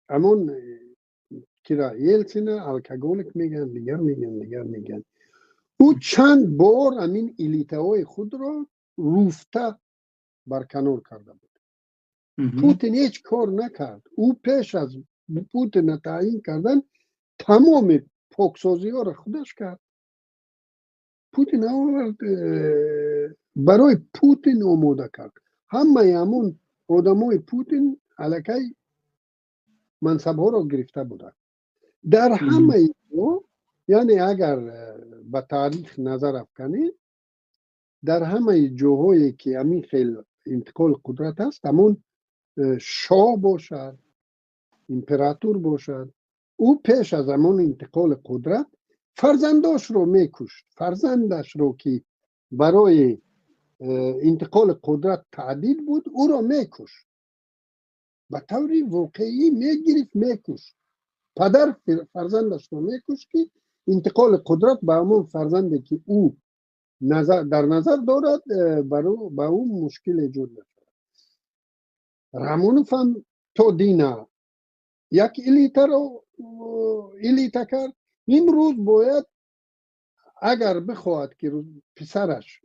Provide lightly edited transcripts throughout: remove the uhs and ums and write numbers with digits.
همون که را یلسین الکگولیک میگن، دیگر میگن او چند بار همین الیتاهای خود را روفته برکنار کرده بود. پوتین هیچ کار نکرد. او پیش از پوتین تعیین کردن تمام پاکسازی ها را خودش کرد. پوتین آورد برای پوتین آماده کرد. همه همون آدمای پوتین علاقه منصب ها را گرفته بودن. در همه اینا، یعنی اگر به تاریخ نظر افکنید، در همه جاهایی که همین خیلی انتقال قدرت است، همون شاه باشد، امپراتور باشد، او پیش از همون انتقال قدرت فرزنداش رو میکشت. فرزندش رو که برای انتقال قدرت تعدیل بود او رو میکشت، به طوری واقعی میگرفت میکشت. پدر فرزندش رو میکشت که انتقال قدرت به همون فرزندی که او در نظر دارد به اون مشکل ایجاد نشود. رامونوف هم تو دینا یک الیتا رو الیتا کرد. امروز باید اگر بخواهد که پسرش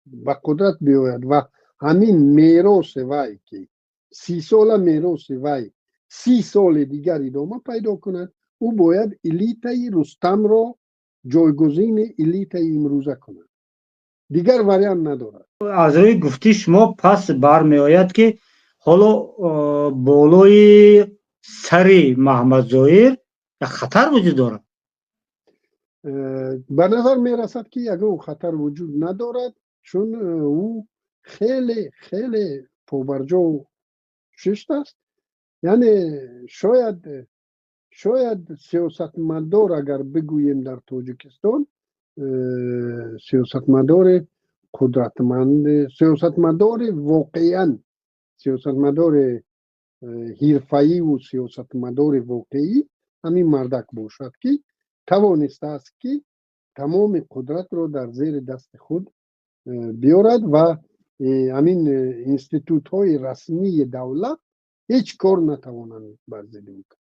به قدرت بیاید و همین میراث وی که 30 ساله میراث وی 30 سال دیگر ادامه پیدا کند، او باید الیتای رستم را جایگزین الیتای امروزه کند. دیگر وریانت ندارد. از روی گفتی شما پس برمی آید که حالا بالای سری محمد ظاهر یک خطر وجود دارد. به نظر می رسد که یگان خطر وجود ندارد، چون او خیلی خیلی پابرجا و ششت است. یعنی شاید سیاستمدار اگر بگوییم در تاجیکستان، سیاستمدار قدرتمند، سیاستمدار واقعا سیاستمدار حرفه‌ای و سیاستمدار واقعی همین مردک باشد که توانسته است که تمام قدرت را در زیر دست خود بیارد و همین انستیتوت های رسمی دولت هیچ کار نتوانند بر ضد او کنند.